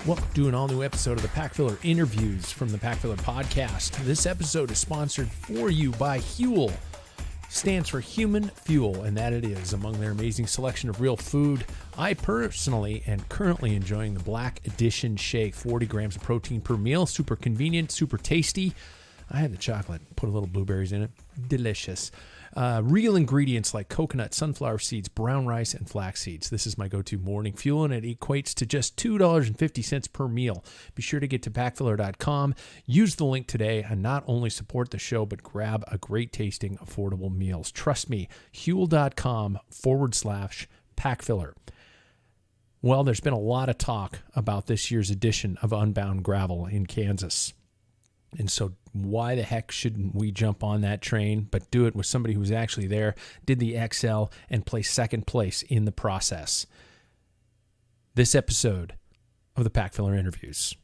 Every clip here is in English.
Welcome to an all-new episode of the Packfiller Interviews from the Packfiller Podcast. This episode is sponsored for you by Huel. Stands for Human Fuel, and that it is. Among their amazing selection of real food, I personally am currently enjoying the Black Edition Shake. 40 grams of protein per meal. Super convenient, super tasty. I had the chocolate, put a little blueberries in it. Delicious. Real ingredients like coconut, sunflower seeds, brown rice, and flax seeds. This is my go-to morning fuel, and it equates to just $2.50 per meal. Be sure to get to packfiller.com. Use the link today and not only support the show, but grab a great tasting, affordable meals. Trust me, huel.com/packfiller. Well, there's been a lot of talk about this year's edition of Unbound Gravel in Kansas. And so why the heck shouldn't we jump on that train, but do it with somebody who's actually there, did the XL, and placed second place in the process? This episode of the Packfiller Interviews.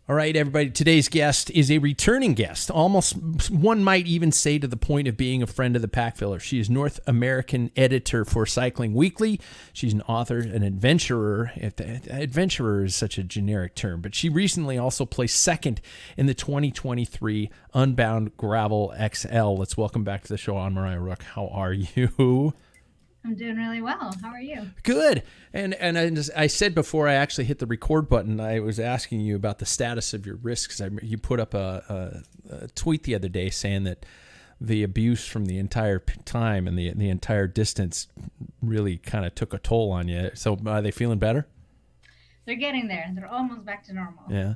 All right, everybody, today's guest is a returning guest, almost one might even say to the point of being a friend of the Packfiller. She is North American editor for Cycling Weekly. She's an author, an adventurer. Adventurer is such a generic term, but she recently also placed second in the 2023 Unbound Gravel XL. Let's welcome back to the show on Marije Rook. How are you? I'm doing really well. How are you? Good. And I said before I actually hit the record button, I was asking you about the status of your wrist, because you put up a tweet the other day saying that the abuse from the entire time and the entire distance really kind of took a toll on you. So are they feeling better? They're getting there. They're almost back to normal. Yeah.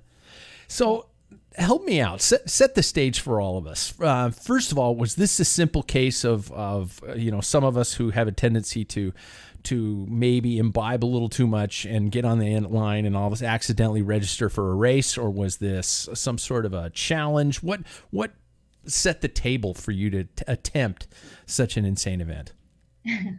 So help me out. Set the stage for all of us. First of all, was this a simple case of some of us who have a tendency to maybe imbibe a little too much and get on the end line and all of us accidentally register for a race, or was this some sort of a challenge? What set the table for you to attempt such an insane event? Well,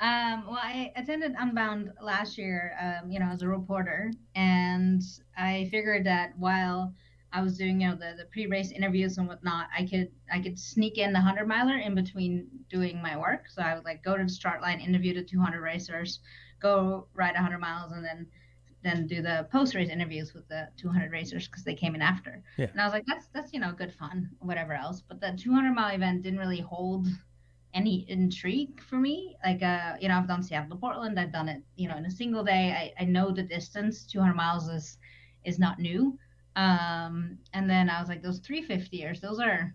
I attended Unbound last year, as a reporter, and I figured that while I was doing, the pre-race interviews and whatnot, I could sneak in the 100-miler in between doing my work. So I would go to the start line, interview the 200 racers, go ride 100 miles, and then do the post-race interviews with the 200 racers because they came in after. Yeah. And I was like, that's good fun, whatever else. But the 200-mile event didn't really hold any intrigue for me. I've done Seattle to Portland. I've done it, in a single day. I know the distance. 200 miles is not new. And then I was like, those 350ers,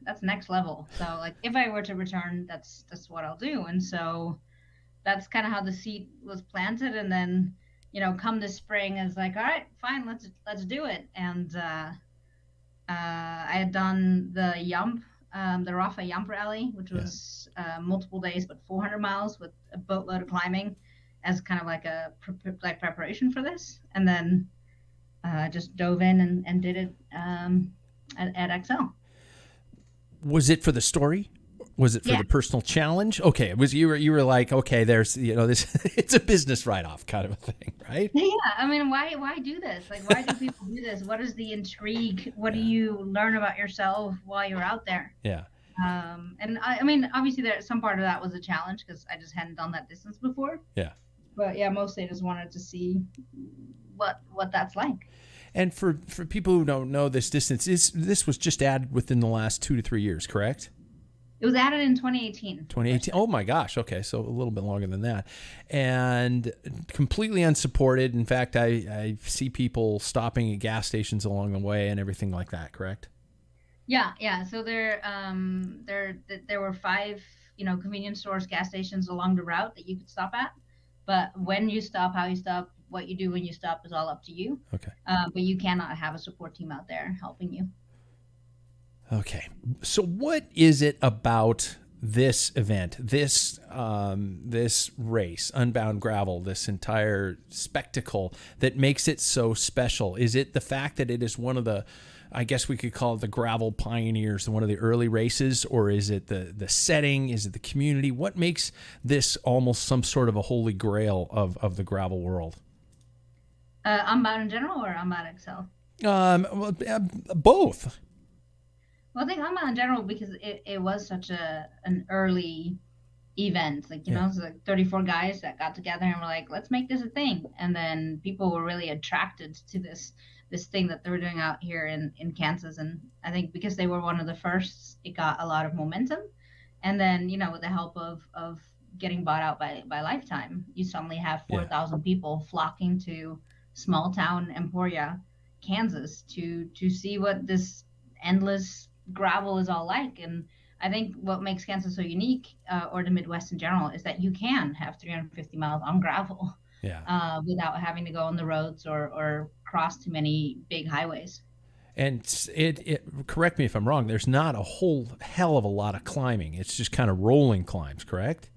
that's next level. So if I were to return, that's what I'll do. And so that's kind of how the seed was planted. And then, come this spring, I was like, all right, fine, let's do it. And I had done the Yump, the Rafa Yump rally, which was multiple days, but 400 miles with a boatload of climbing as kind of a preparation for this. And then just dove in and did it at XL. Was it for the story? Was it for the personal challenge? Okay, you were like, okay, there's this it's a business write-off kind of a thing, right? Yeah, I mean, why do this? Why do people do this? What is the intrigue? What do you learn about yourself while you're out there? Yeah. And I mean, obviously, some part of that was a challenge because I just hadn't done that distance before. Yeah. But yeah, mostly I just wanted to see what that's like. And for people who don't know this distance, this was just added within the last 2 to 3 years, correct? It was added in 2018. 2018. Oh my gosh. Okay, so a little bit longer than that, and completely unsupported. In fact, I see people stopping at gas stations along the way and everything like that. Correct? Yeah. So there were 5 convenience stores, gas stations along the route that you could stop at. But when you stop, how you stop, what you do when you stop is all up to you. Okay. But you cannot have a support team out there helping you. Okay. So what is it about this event, this race, Unbound Gravel, this entire spectacle that makes it so special? Is it the fact that it is one of the, I guess we could call it the gravel pioneers, one of the early races, or is it the setting? Is it the community? What makes this almost some sort of a holy grail of the gravel world? Unbound in general or Unbound XL? Both. Well, I think Unbound in general because it was such an early event. It was 34 guys that got together and were like, let's make this a thing. And then people were really attracted to this this thing that they were doing out here in Kansas. And I think because they were one of the first, it got a lot of momentum. And then, with the help of getting bought out by Lifetime, you suddenly have Yeah. 4,000 people flocking to small town Emporia, Kansas, to see what this endless gravel is all like. And I think what makes Kansas so unique, or the Midwest in general, is that you can have 350 miles on gravel Yeah. without having to go on the roads or cross too many big highways. And it correct me if I'm wrong, there's not a whole hell of a lot of climbing. It's just kind of rolling climbs, correct?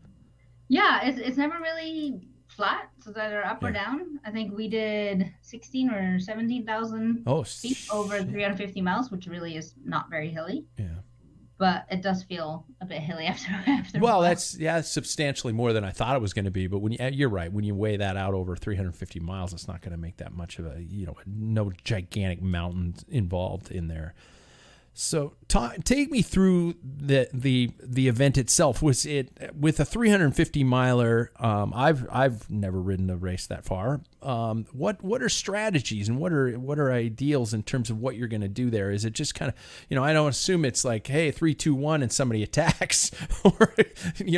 Yeah, it's never really flat, so it's either up or Yeah. down. I think we did 16 or 17,000 Oh, feet over shit. 350 miles, which really is not very hilly, Yeah. but it does feel a bit hilly after a Well, while. that's substantially more than I thought it was going to be. But you're right, when you weigh that out over 350 miles, it's not going to make that much of a no gigantic mountains involved in there. So take me through the event itself. Was it with a 350 miler? I've never ridden a race that far. What are strategies and what are ideals in terms of what you're going to do there? Is it just kind of I don't assume it's like, hey, 3, 2, 1 and somebody attacks or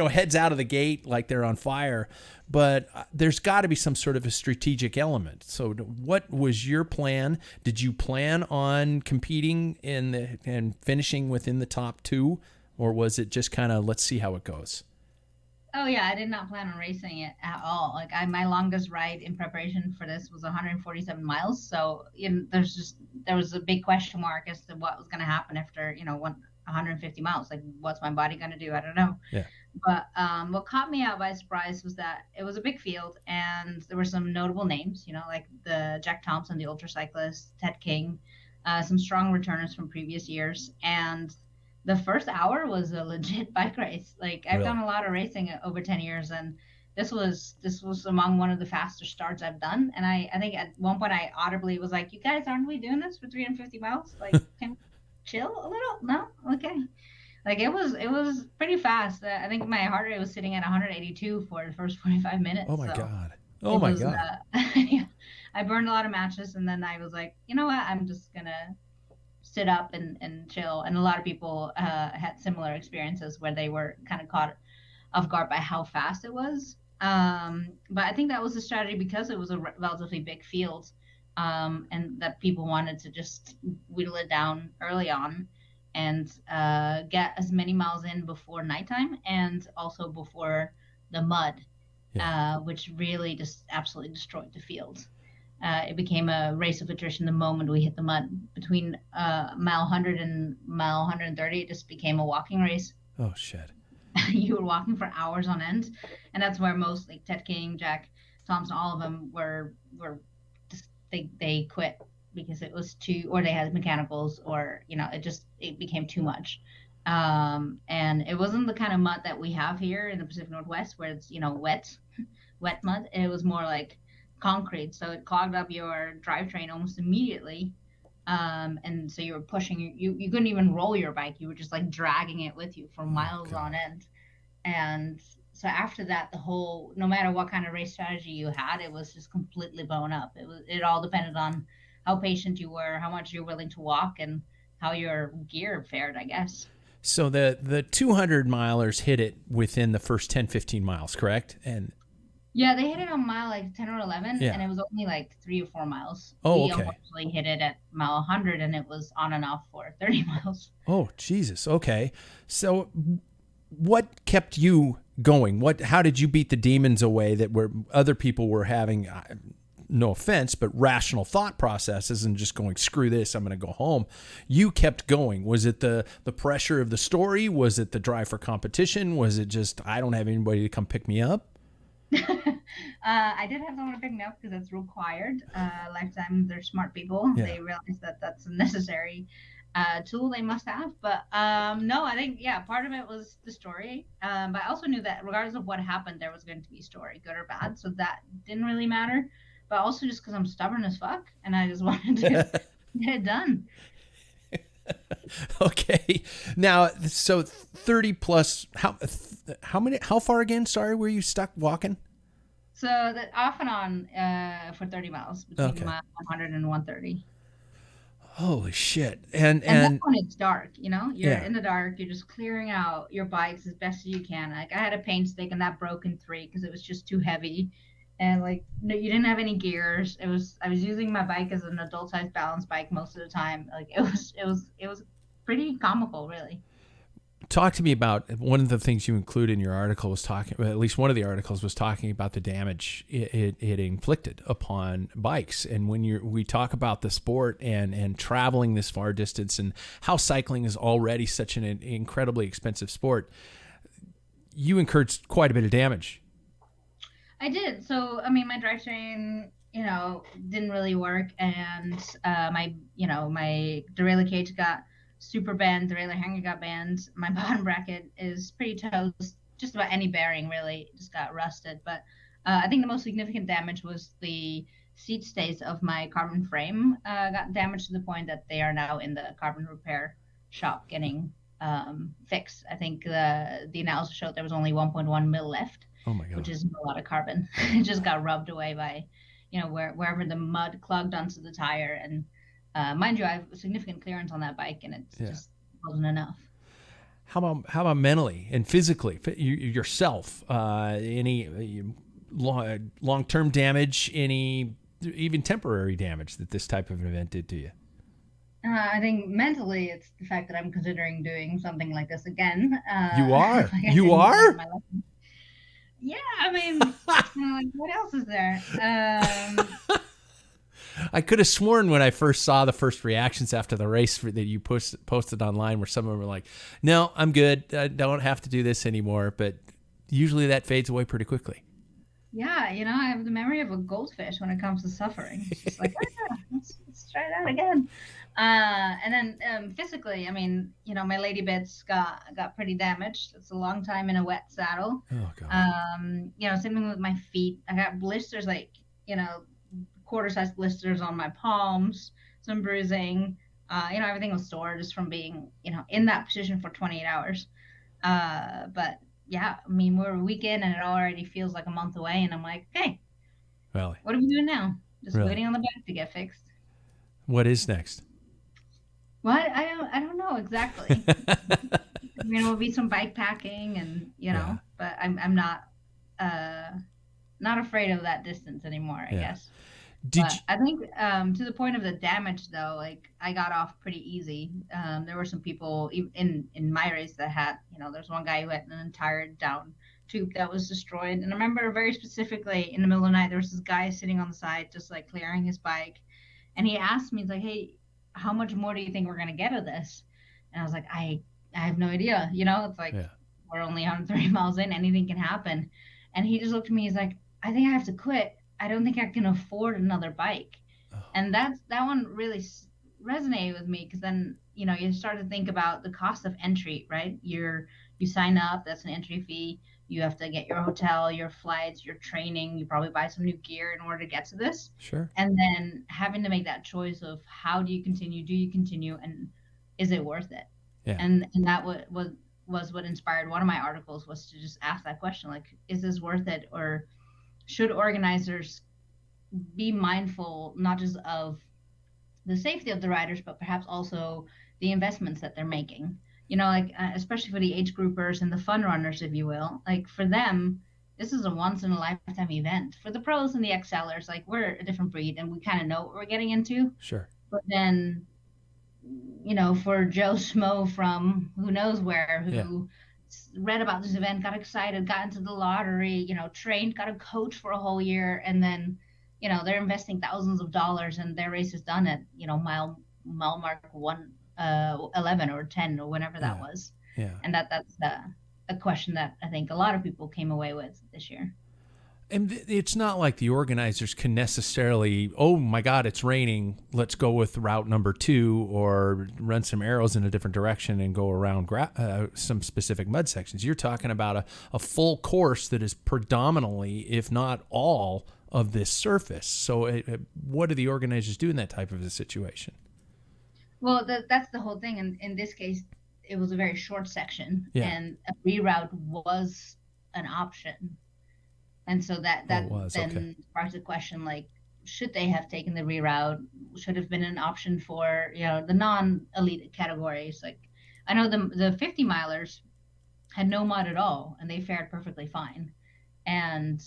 heads out of the gate like they're on fire. But there's got to be some sort of a strategic element. So what was your plan? Did you plan on competing and finishing within the top 2? Or was it just kind of, let's see how it goes? Oh yeah, I did not plan on racing it at all. Like my longest ride in preparation for this was 147 miles. So there was a big question mark as to what was going to happen after 150 miles. Like, what's my body going to do? I don't know. Yeah. But what caught me out by surprise was that it was a big field and there were some notable names, like the Jack Thompson, the ultra cyclist, Ted King, some strong returners from previous years. And the first hour was a legit bike race. Like, I've done Really? a lot of racing over 10 years, and this was among one of the faster starts I've done. And I think at one point I audibly was like, "You guys, aren't we doing this for 350 miles? Like, can we chill a little? No, okay." Like, it was pretty fast. I think my heart rate was sitting at 182 for the first 45 Oh minutes. my So God. Oh it my was, God. yeah, I burned a lot of matches, and then I was like, you know what? I'm just gonna sit up and chill. And a lot of people had similar experiences where they were kind of caught off guard by how fast it was. But I think that was a strategy because it was a relatively big field, and that people wanted to just whittle it down early on and get as many miles in before nighttime and also before the mud, Yeah. which really just absolutely destroyed the field. It became a race of attrition the moment we hit the mud. Between mile 100 and mile 130, it just became a walking race. Oh shit. You were walking for hours on end, and that's where most, like Ted King, Jack Thompson, all of them were just they quit because it was too, or they had mechanicals, or it became too much. And it wasn't the kind of mud that we have here in the Pacific Northwest where it's wet mud. It was more like concrete, so it clogged up your drivetrain almost immediately. And so you were pushing, you couldn't even roll your bike. You were just like dragging it with you for Oh miles on God. end. And so after that, no matter what kind of race strategy you had, it was just completely blown up. It all depended on how patient you were, how much you're willing to walk, and how your gear fared, I guess. So the 200 milers hit it within the first 10, 15 miles, correct? And Yeah, they hit it on mile like 10 or 11, yeah. and it was only like 3 or 4 miles. Oh, We okay. unfortunately hit it at mile 100, and it was on and off for 30 miles. Oh, Jesus. Okay. So what kept you going? How did you beat the demons away that were other people were having, no offense, but rational thought processes and just going, screw this, I'm going to go home. You kept going. Was it the pressure of the story? Was it the drive for competition? Was it just, I don't have anybody to come pick me up? I did have someone to pick me up because that's required. Lifetime, they're smart people. Yeah. They realize that that's a necessary tool they must have. But no, I think, yeah, part of it was the story. But I also knew that regardless of what happened, there was going to be a story, good or bad. So that didn't really matter. But also just because I'm stubborn as fuck and I just wanted to get it done. Okay. Now, so 30 plus, how far again? Sorry, were you stuck walking? So that off and on for 30 miles between Okay. mile 100 and 130. Holy shit. And that's And when it's dark, you're yeah. in the dark, you're just clearing out your bikes as best as you can. Like I had a paint stick and that broke in three because it was just too heavy. And like no, you didn't have any gears. I was using my bike as an adult sized balance bike most of the time. Like it was pretty comical, really. Talk to me about one of the things you include in your article was talking, at least one of the articles was talking about the damage it inflicted upon bikes. And when we talk about the sport and traveling this far distance and how cycling is already such an incredibly expensive sport, you incurred quite a bit of damage. I did. So, I mean, my drivetrain, didn't really work, and my derailleur cage got super bent, derailleur hanger got bent. My bottom bracket is pretty toast. Just about any bearing really just got rusted. But I think the most significant damage was the seat stays of my carbon frame got damaged to the point that they are now in the carbon repair shop getting fixed. I think the analysis showed there was only 1.1 mil left, Oh my which God. is a lot of carbon. It just got rubbed away by, wherever the mud clogged onto the tire. And mind you, I have significant clearance on that bike, and it Yeah. just wasn't enough. How about mentally and physically, yourself? Any long term damage? Any even temporary damage that this type of an event did to you? I think mentally, it's the fact that I'm considering doing something like this again. You are. Like I You didn't learn are. my lesson. Yeah, I mean, it's kind of like what else is there? I could have sworn when I first saw the first reactions after the race that you posted online, where some of them were like, "No, I'm good. I don't have to do this anymore." But usually that fades away pretty quickly. Yeah, I have the memory of a goldfish when it comes to suffering. It's just like, oh, yeah, let's try that again. And then physically, I mean, my lady bits got pretty damaged. It's a long time in a wet saddle. Oh God. Same thing with my feet. I got blisters, like, quarter-sized blisters on my palms, some bruising. Everything was sore just from being, in that position for 28 hours. But yeah, I mean, we're a weekend and it already feels like a month away, and I'm like, hey, Really, what are we doing now? Just really. waiting on the bike to get fixed. What is next? What? I don't know exactly. We'll be some bike packing and Yeah. but I'm uh not afraid of that distance anymore, I Yeah. guess. Did But you? I think to the point of the damage though, like I got off pretty easy. There were some people in my race that had, there's one guy who had an entire down tube that was destroyed. And I remember very specifically in the middle of the night, there was this guy sitting on the side, just like clearing his bike. And he asked me, he's like, hey, how much more do you think we're gonna get of this? And I was like, I have no idea. It's like Yeah. we're only 130 miles in, anything can happen. And he just looked at me, he's like, I think I have to quit. I don't think I can afford another bike. Oh, And that one really resonated with me because then, you start to think about the cost of entry, right? You sign up, that's an entry fee. You have to get your hotel, your flights, your training. You probably buy some new gear in order to get to this. sure. And then having to make that choice of how do you continue? Do you continue? And is it worth it? Yeah. And that was what inspired one of my articles was to just ask that question, like, is this worth it? Or should organizers be mindful not just of the safety of the riders, but perhaps also the investments that they're making? Like especially for the age groupers and the fun runners, if you will. Like for them, this is a once in a lifetime event. For the pros and the excellers, like we're a different breed and we kind of know what we're getting into. Sure. But then, for Joe Schmo from who knows where, Yeah. who read about this event, got excited, got into the lottery, trained, got a coach for a whole year, and then, they're investing thousands of dollars, and their race is done at, mile mark 11 or 10 or whenever that Yeah. was, Yeah. and that's a question that I think a lot of people came away with this year. And it's not like the organizers can necessarily, oh my God, it's raining. Let's go with route number 2 or run some arrows in a different direction and go around some specific mud sections. You're talking about a full course that is predominantly, if not all, of this surface. So what do the organizers do in that type of a situation? Well, that's the whole thing. And in this case, it was a very short section, Yeah. and a reroute was an option. And so that Oh, it that was. Okay. then sparks a question like, should they have taken the reroute? Should have been an option for, the non-elite categories. Like, I know the 50 milers had no mud at all, and they fared perfectly fine. And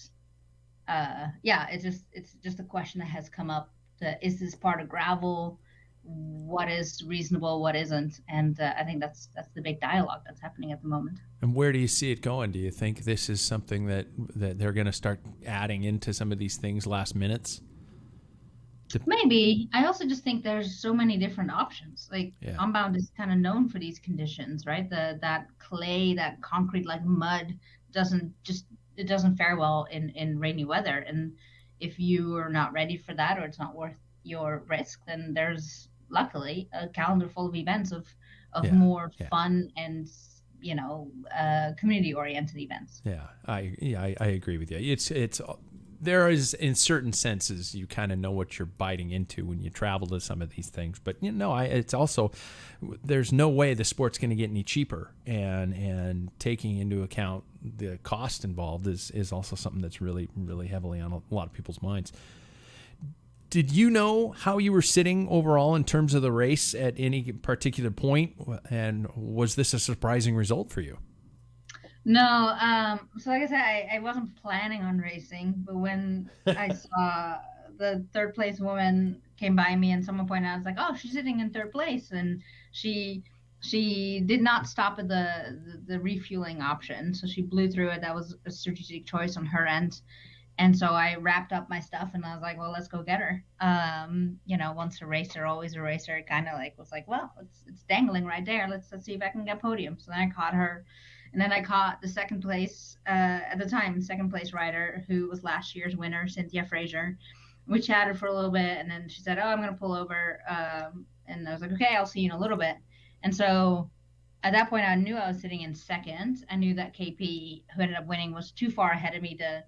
yeah, it's just a question that has come up. Is this part of gravel? What is reasonable? What isn't? And I think that's the big dialogue that's happening at the moment. And where do you see it going? Do you think this is something that they're going to start adding into some of these things last minutes? Maybe. I also just think there's so many different options. Like, Yeah. Unbound is kind of known for these conditions, right? That clay, that concrete like mud doesn't just it doesn't fare well in rainy weather. And if you are not ready for that, or it's not worth your risk, then there's luckily a calendar full of events of Yeah. more Yeah. fun and community oriented events. Yeah. I agree with you. It's there is, in certain senses, you kind of know what you're biting into when you travel to some of these things. But it's also, there's no way the sport's going to get any cheaper, and taking into account the cost involved is also something that's really, really heavily on a lot of people's minds. Did you know how you were sitting overall in terms of the race at any particular point, and was this a surprising result for you? No, so like I said, I wasn't planning on racing, but when I saw the third place woman came by me and someone pointed out, I was like, oh, she's sitting in third place, and she she did not stop at the refueling option, so she blew through it. That was a strategic choice on her end. And so I wrapped up my stuff and I was like, well, let's go get her. Once a racer, always a racer. It kind of like was like, well, it's dangling right there. Let's see if I can get podium. So then I caught her, and then I caught the second place at the time, second place rider who was last year's winner, Cynthia Fraser. We chatted for a little bit, and then she said, "Oh, I'm gonna pull over," and I was like, "Okay, I'll see you in a little bit." And so at that point, I knew I was sitting in second. I knew that KP, who ended up winning, was too far ahead of me to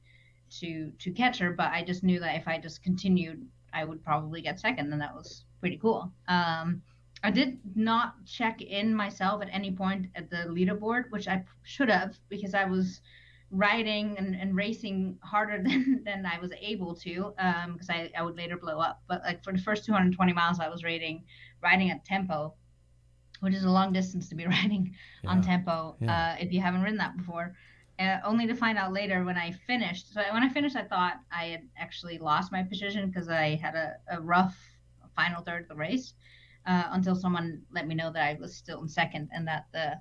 catch her, but I just knew that if I just continued, I would probably get second, and that was pretty cool. I did not check in myself at any point at the leaderboard, which I should have, because I was riding and racing harder than I was able to, because I would later blow up. But like for the first 220 miles, I was riding at tempo, which is a long distance to be riding on Yeah. tempo, Yeah. if you haven't ridden that before. Only to find out later when I finished. So when I finished, I thought I had actually lost my position because I had a rough final third of the race, until someone let me know that I was still in second and that the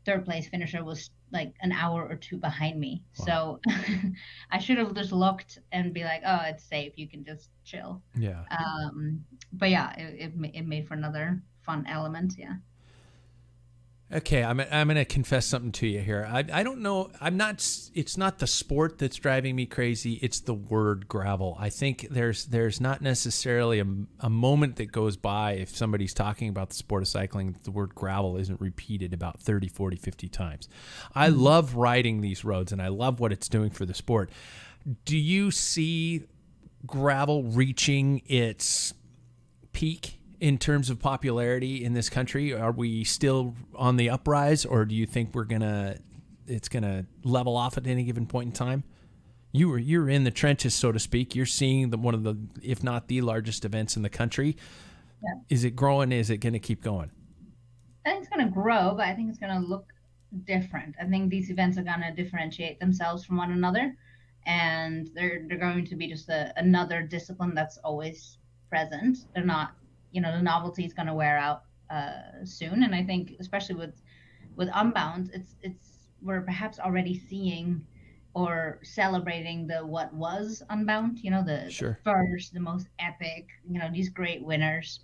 third place finisher was like an hour or two behind me. Wow. So I should have just looked and be like, oh, it's safe. You can just chill. Yeah. But yeah, it made for another fun element. Yeah. Okay, I'm going to confess something to you here. I don't know. It's not the sport that's driving me crazy. It's the word gravel. I think there's not necessarily a moment that goes by if somebody's talking about the sport of cycling that the word gravel isn't repeated about 30, 40, 50 times. I love riding these roads, and I love what it's doing for the sport. Do you see gravel reaching its peak in terms of popularity in this country? Are we still on the uprise, or do you think it's gonna level off at any given point in time? You're in the trenches, so to speak. You're seeing one of the, if not the largest events in the country. Yeah. Is it growing? Is it going to keep going? I think it's going to grow, but I think it's going to look different. I think these events are going to differentiate themselves from one another, and they're going to be just another discipline that's always present. They're not, the novelty is going to wear out soon, and I think especially with Unbound, it's we're perhaps already seeing or celebrating the what was Unbound. The Sure. first, the most epic. These great winners,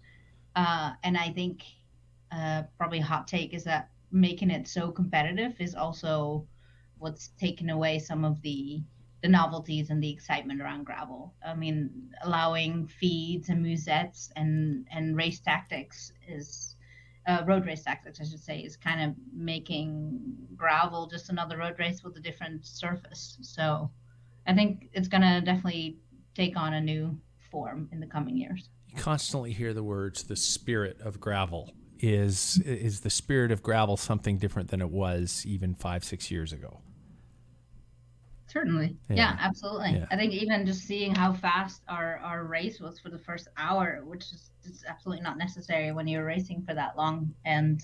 and I think probably a hot take is that making it so competitive is also what's taken away some of the novelties and the excitement around gravel. I mean, allowing feeds and musettes and race tactics is road race tactics, I should say, is kind of making gravel just another road race with a different surface. So I think it's going to definitely take on a new form in the coming years. You constantly hear the words "the spirit of gravel." Is the spirit of gravel something different than it was even 5-6 years ago? Certainly. Yeah, Yeah. absolutely. Yeah. I think even just seeing how fast our race was for the first hour, which is just absolutely not necessary when you're racing for that long, and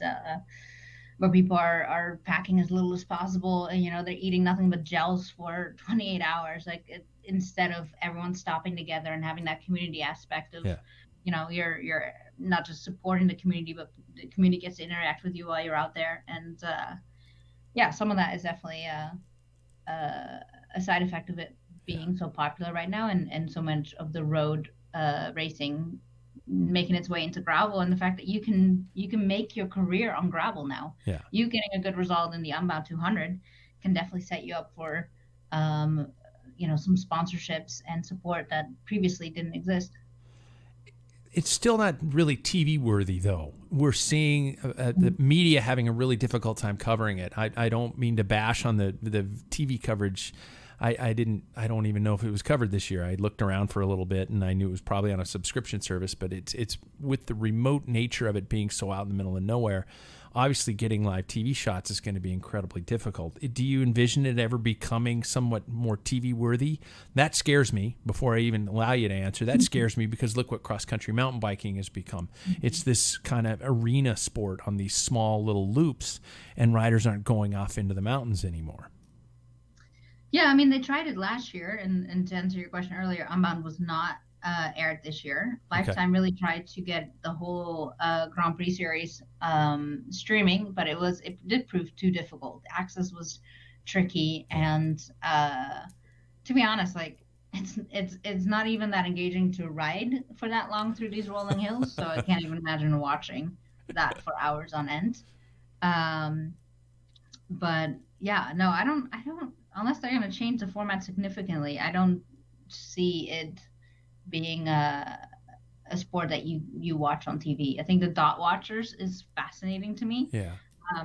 where people are packing as little as possible, and they're eating nothing but gels for 28 hours, like instead of everyone stopping together and having that community aspect of, Yeah. you're not just supporting the community, but the community gets to interact with you while you're out there, and yeah, some of that is definitely uh, a side effect of it Yeah. being so popular right now, and so much of the road racing making its way into gravel, and the fact that you can make your career on gravel now. Yeah. You getting a good result in the Unbound 200 can definitely set you up for um, some sponsorships and support that previously didn't exist. It's still not really TV worthy, though. We're seeing the media having a really difficult time covering it. I don't mean to bash on the TV coverage. I don't even know if it was covered this year. I looked around for a little bit and I knew it was probably on a subscription service, but it's with the remote nature of it being so out in the middle of nowhere. Obviously, getting live TV shots is going to be incredibly difficult. Do you envision it ever becoming somewhat more TV worthy? That scares me. Before I even allow you to answer, that scares me because look what cross country mountain biking has become. It's this kind of arena sport on these small little loops, and riders aren't going off into the mountains anymore. Yeah, I mean, they tried it last year, and to answer your question earlier, Unbound was not aired this year. Okay. Lifetime really tried to get the whole Grand Prix series streaming, but it did prove too difficult. The access was tricky, Yeah. and to be honest, like it's not even that engaging to ride for that long through these rolling hills. So I can't even imagine watching that for hours on end. Um, but yeah, no, I don't unless they're going to change the format significantly, I don't see it being a sport that you watch on TV. I think the dot watchers is fascinating to me. Yeah.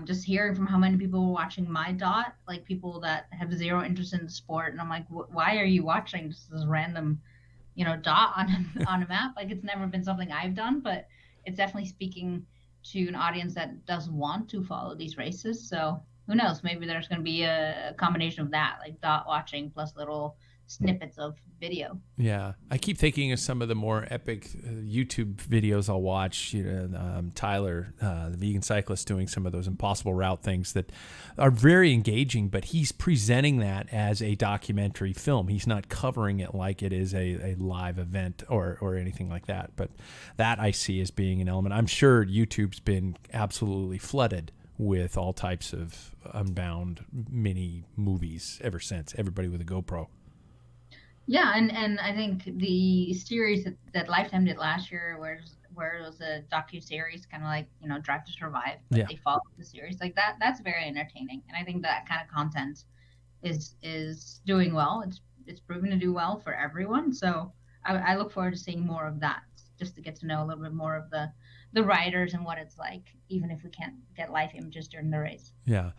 Just hearing from how many people were watching my dot, like people that have zero interest in the sport, and I'm like, why are you watching just this random, dot on a map? Like it's never been something I've done, but it's definitely speaking to an audience that does want to follow these races. So who knows? Maybe there's going to be a combination of that, like dot watching plus little snippets of video. Yeah, I keep thinking of some of the more epic YouTube videos I'll watch. Tyler, the vegan cyclist, doing some of those impossible route things that are very engaging. But he's presenting that as a documentary film. He's not covering it like it is a live event or anything like that. But that I see as being an element. I'm sure YouTube's been absolutely flooded with all types of Unbound mini movies ever since. Everybody with a GoPro. Yeah, and I think the series that Lifetime did last year, where it was a docu series, kind of like Drive to Survive, but Yeah. they followed the series like that. That's very entertaining, and I think that kind of content is doing well. It's proven to do well for everyone. So I look forward to seeing more of that, just to get to know a little bit more of the riders and what it's like, even if we can't get live images during the race. Yeah.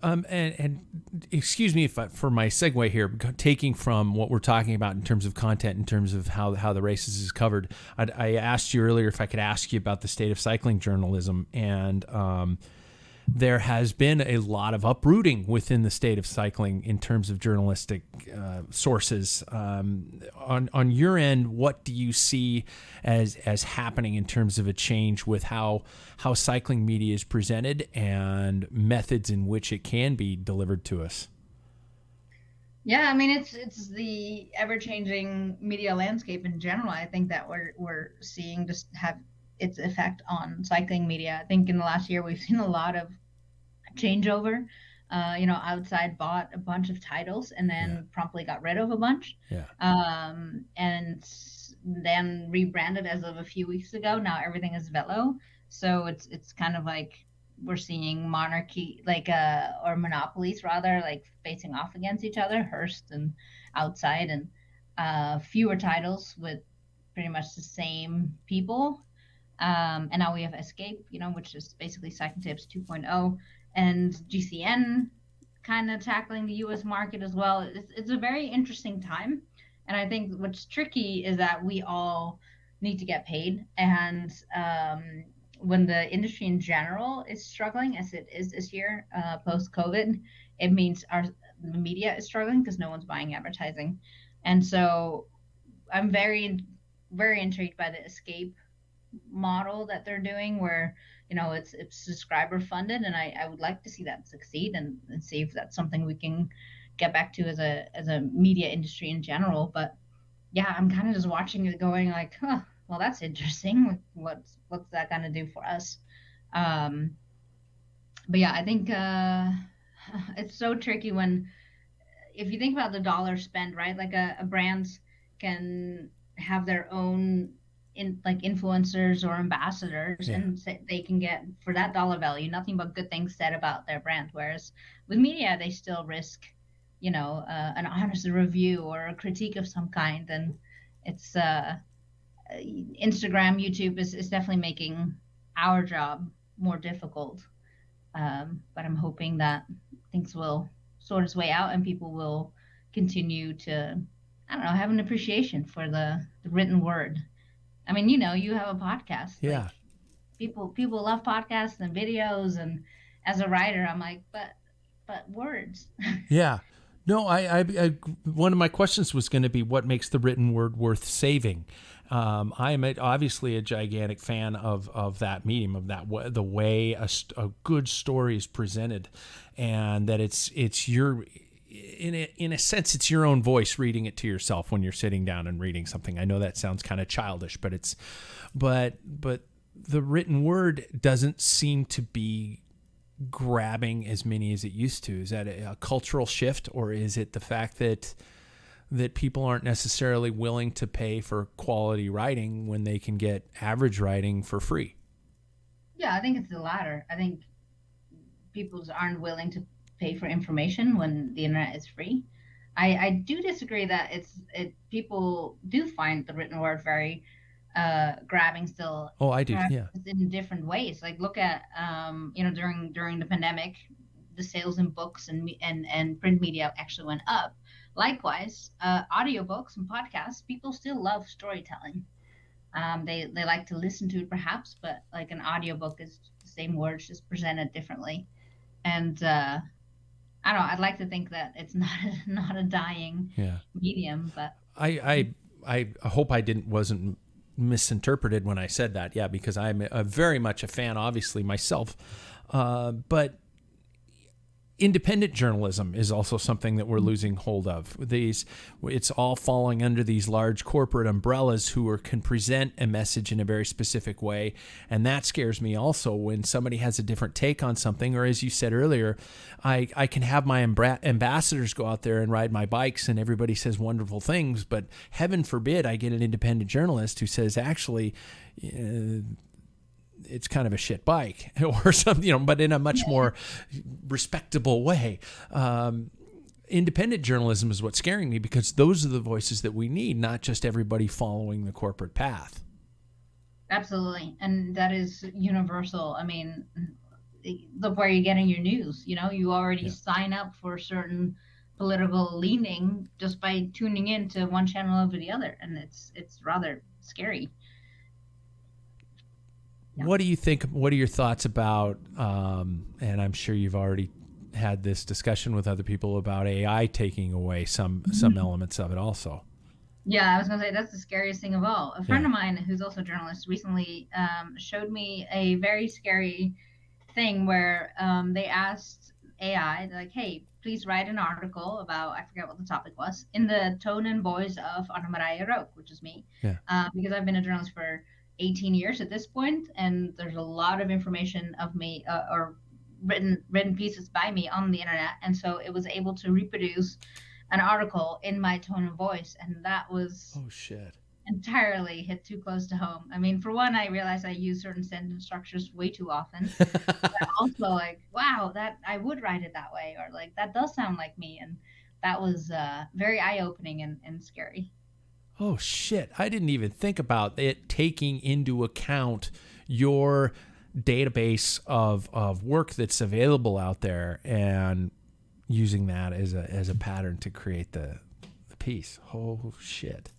And excuse me for my segue here, taking from what we're talking about in terms of content, in terms of how the races is covered. I asked you earlier if I could ask you about the state of cycling journalism, and there has been a lot of uprooting within the state of cycling in terms of journalistic sources. On your end, what do you see as happening in terms of a change with how cycling media is presented and methods in which it can be delivered to us? Yeah, I mean it's the ever-changing media landscape in general. I think that we're seeing just have its effect on cycling media. I think in the last year we've seen a lot of changeover. Outside bought a bunch of titles and Yeah. then promptly got rid of a bunch, Yeah. and then rebranded as of a few weeks ago. Now everything is Velo, so it's kind of like we're seeing monarchy, like or monopolies rather, like facing off against each other, Hearst and Outside, and fewer titles with pretty much the same people. And now we have Escape, which is basically Cycling Tips 2.0, and GCN kind of tackling the US market as well. It's a very interesting time. And I think what's tricky is that we all need to get paid. And when the industry in general is struggling, as it is this year, post COVID, it means the media is struggling because no one's buying advertising. And so I'm very intrigued by the escape model that they're doing, where it's subscriber funded, and I would like to see that succeed, and see if that's something we can get back to as a media industry in general. But yeah, I'm kind of just watching it going like, huh, well, that's interesting. What's that gonna do for us? um but yeah, I think it's so tricky when, if you think about the dollar spent, right? Like a brand can have their own like influencers or ambassadors, Yeah. and they can get for that dollar value nothing but good things said about their brand. Whereas with media, they still risk, an honest review or a critique of some kind. And it's Instagram, YouTube is definitely making our job more difficult. But I'm hoping that things will sort its way out and people will continue to, I don't know, have an appreciation for the written word. I mean, you have a podcast. Like, Yeah. people love podcasts and videos, and as a writer, I'm like, but words. Yeah. No, I one of my questions was going to be what makes the written word worth saving. I am obviously a gigantic fan of that medium, of the way a good story is presented, and that it's your, in a sense, it's your own voice reading it to yourself when you're sitting down and reading something. I know that sounds kind of childish, but but the written word doesn't seem to be grabbing as many as it used to. Is that a cultural shift, or is it the fact that people aren't necessarily willing to pay for quality writing when they can get average writing for free? Yeah, I think it's the latter. I think people aren't willing to pay for information when the internet is free. I do disagree that people do find the written word very grabbing still, Oh, I do. perhaps Yeah. in different ways. Like, look at during the pandemic, the sales in books and print media actually went up. Likewise, audiobooks and podcasts, people still love storytelling. They like to listen to it perhaps, but like an audiobook is the same words just presented differently. And I don't know. I'd like to think that it's not not a dying Yeah. medium, but I hope I wasn't misinterpreted when I said that. Yeah, because I'm very much a fan, obviously myself, but independent journalism is also something that we're losing hold of. It's all falling under these large corporate umbrellas who can present a message in a very specific way, and that scares me also when somebody has a different take on something. Or, as you said earlier, I can have my ambassadors go out there and ride my bikes, and everybody says wonderful things, but heaven forbid I get an independent journalist who says, actually, it's kind of a shit bike or something, but in a much more respectable way. Independent journalism is what's scaring me, because those are the voices that we need, not just everybody following the corporate path. absolutely. And that is universal. I mean, look where you're getting your news. You already Yeah. sign up for a certain political leaning just by tuning in to one channel over the other, and it's rather scary. Yeah. What do you think? What are your thoughts about, and I'm sure you've already had this discussion with other people about AI taking away some elements of it also. Yeah, I was gonna say that's the scariest thing of all. A friend Yeah. of mine who's also a journalist recently showed me a very scary thing where they asked AI, like, "Hey, please write an article about, I forget what the topic was, in the tone and voice of Marije Rook," which is me, Yeah. because I've been a journalist for 18 years at this point, and there's a lot of information of me or written pieces by me on the internet, and so it was able to reproduce an article in my tone of voice, and that was Oh shit. entirely hit too close to home. I mean, for one, I realized I use certain sentence structures way too often. Also, like, wow, that I would write it that way, or like that does sound like me, and that was very eye-opening and scary. Oh shit. I didn't even think about it taking into account your database of work that's available out there and using that as a pattern to create the piece. Oh shit.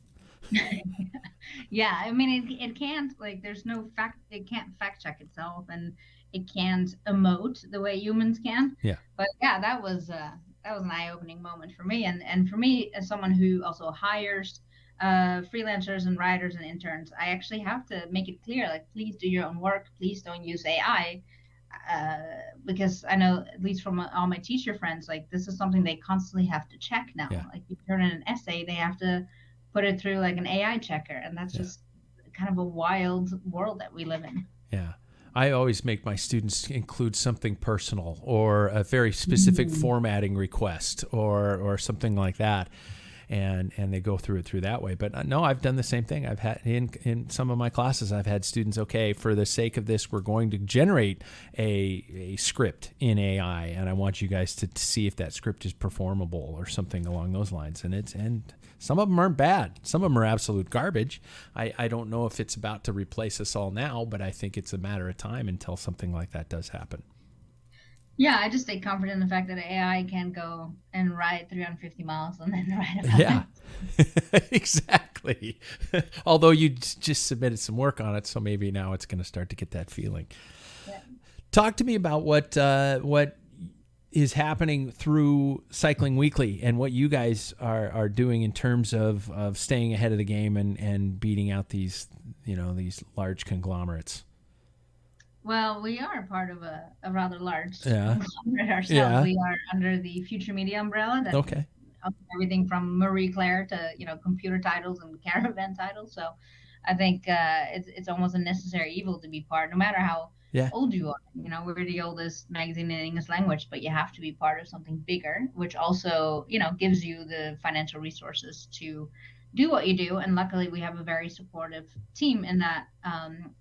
Yeah, I mean, it can't, like, there's no fact, it can't fact check itself, and it can't emote the way humans can. Yeah. But yeah, that was that was an eye-opening moment for me. And for me, as someone who also hires freelancers and writers and interns, I actually have to make it clear, like, please do your own work. Please don't use AI. Because I know, at least from all my teacher friends, like this is something they constantly have to check now. Yeah. Like you turn in an essay, they have to put it through like an AI checker, and that's Yeah. just kind of a wild world that we live in. Yeah. I always make my students include something personal or a very specific formatting request or something like that. And they go through it through that way. But no, I've done the same thing. I've had in some of my classes, I've had students, okay, for the sake of this, we're going to generate a script in AI, and I want you guys to see if that script is performable or something along those lines. And some of them aren't bad. Some of them are absolute garbage. I don't know if it's about to replace us all now, but I think it's a matter of time until something like that does happen. Yeah, I just take comfort in the fact that AI can go and ride 350 miles and then write about Yeah, it. exactly. Although you just submitted some work on it, so maybe now it's going to start to get that feeling. Yeah. Talk to me about what is happening through Cycling Weekly and what you guys are doing in terms of staying ahead of the game and beating out these large conglomerates. Well, we are part of a rather large Yeah. conglomerate ourselves. Yeah. We are under the Future Media umbrella that Okay. everything from Marie Claire to computer titles and caravan titles. So I think it's almost a necessary evil to be part, no matter how Yeah. old you are. We're the oldest magazine in English language, but you have to be part of something bigger, which also gives you the financial resources to do what you do. And luckily, we have a very supportive team in that.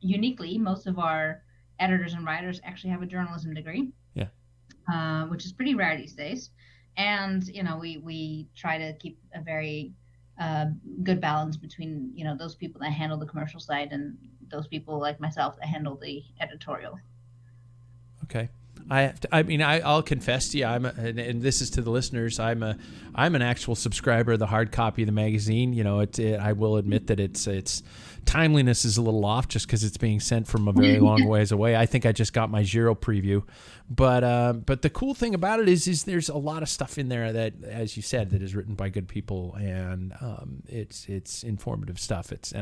Uniquely, most of our editors and writers actually have a journalism degree, Yeah. which is pretty rare these days. And we try to keep a very good balance between those people that handle the commercial side and those people like myself that handle the editorial. Okay. I'll confess to you, and this is to the listeners, I'm an actual subscriber of the hard copy of the magazine. I will admit that its timeliness is a little off just because it's being sent from a very long ways away. I think I just got my Giro preview, but the cool thing about it is there's a lot of stuff in there that, as you said, that is written by good people, and it's informative stuff. It's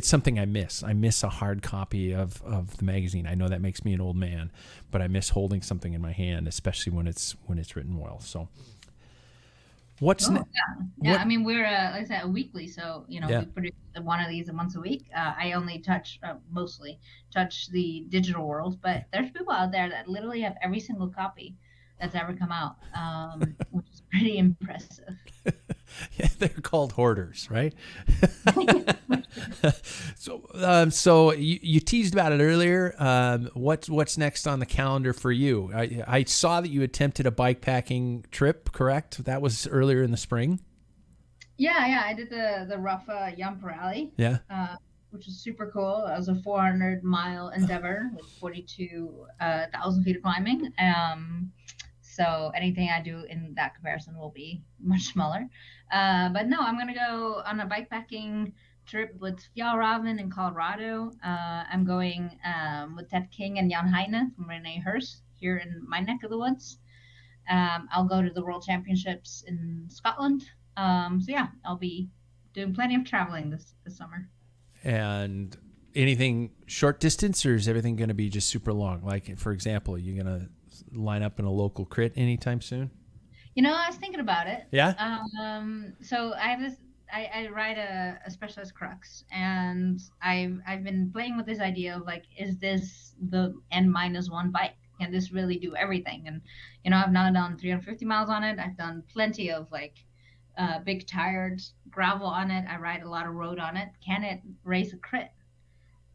something I miss. I miss a hard copy of the magazine. I know that makes me an old man, but I miss holding something in my hand, especially when it's written well. So what's Yeah. I mean, we're like I said, a weekly, so Yeah. we produce one of these once a week. I only mostly touch the digital world, but there's people out there that literally have every single copy that's ever come out, which is pretty impressive. Yeah, they're called hoarders, right? So you teased about it earlier. What's next on the calendar for you? I saw that you attempted a bikepacking trip, correct? That was earlier in the spring. Yeah, I did the rough Jump Rally. Yeah. Which was super cool. It was a 400-mile endeavor with 42,000 feet of climbing. So anything I do in that comparison will be much smaller. But no, I'm going to go on a bikepacking trip with Fjallraven in Colorado. I'm going with Ted King and Jan Heine from Renee Hurst here in my neck of the woods. I'll go to the World Championships in Scotland. So yeah, I'll be doing plenty of traveling this summer. And anything short distance, or is everything going to be just super long? Like, for example, are you going to line up in a local crit anytime soon? I was thinking about it. Yeah. So I have this. I ride a Specialized Crux, and I've been playing with this idea of like, is this the N-1 bike? Can this really do everything? And I've now done 350 miles on it. I've done plenty of like big tired gravel on it. I ride a lot of road on it. Can it race a crit?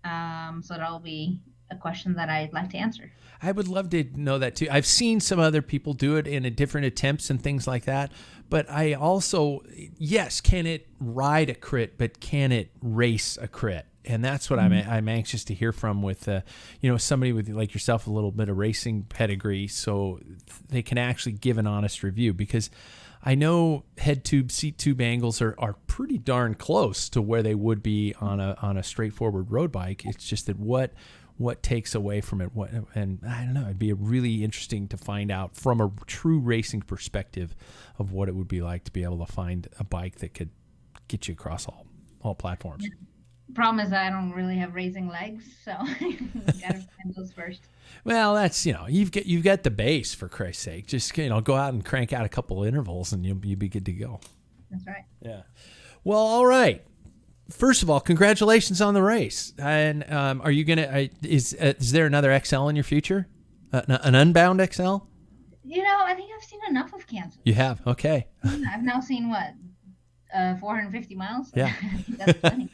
So that'll be a question that I'd like to answer. I would love to know that too. I've seen some other people do it in different attempts and things like that. But I also, yes, can it ride a crit, but can it race a crit? And that's what I'm anxious to hear from with, somebody with like yourself, a little bit of racing pedigree, so they can actually give an honest review. Because I know head tube, seat tube angles are pretty darn close to where they would be on a straightforward road bike. It's just that what what takes away from it. And I don't know, it'd be really interesting to find out from a true racing perspective of what it would be like to be able to find a bike that could get you across all platforms. Yeah. Problem is I don't really have racing legs, so gotta find those first. Well, that's, you've got the base, for Christ's sake. Just, go out and crank out a couple of intervals and you'll be good to go. That's right. Yeah. Well, all right. First of all, congratulations on the race. And are you gonna? Is there another XL in your future? An Unbound XL? I think I've seen enough of Kansas. You have? Okay. I've now seen 450 miles. Yeah. I think that's plenty.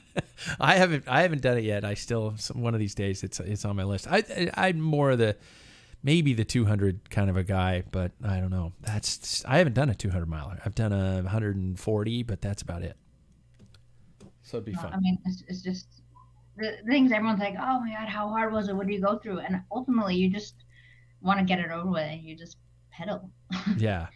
I haven't done it yet. I still, one of these days it's on my list. I'm more of maybe the 200 kind of a guy, but I don't know. I haven't done a 200 miler. I've done a 140, but that's about it. So it'd be fun. I mean, it's just the things everyone's like, oh my God, how hard was it? What do you go through? And ultimately, you just want to get it over with, and you just pedal. Yeah.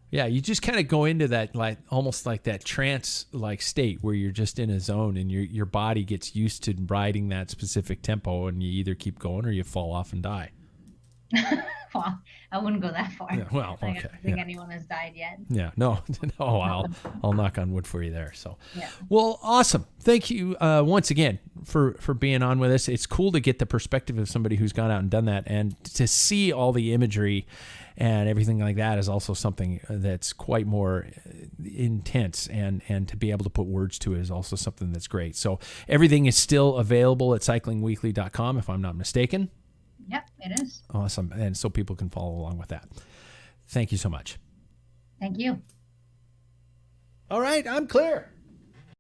Yeah, you just kind of go into that, like almost like that trance like state where you're just in a zone and your body gets used to riding that specific tempo, and you either keep going or you fall off and die. Well, I wouldn't go that far. Yeah, well, okay. I don't think anyone has died yet. Yeah, no, I'll knock on wood for you there. So, yeah. Well, awesome. Thank you once again for being on with us. It's cool to get the perspective of somebody who's gone out and done that, and to see all the imagery and everything like that is also something that's quite more intense, and to be able to put words to it is also something that's great. So everything is still available at cyclingweekly.com, if I'm not mistaken. Yep, it is. Awesome. And so people can follow along with that. Thank you so much. Thank you. All right, I'm clear.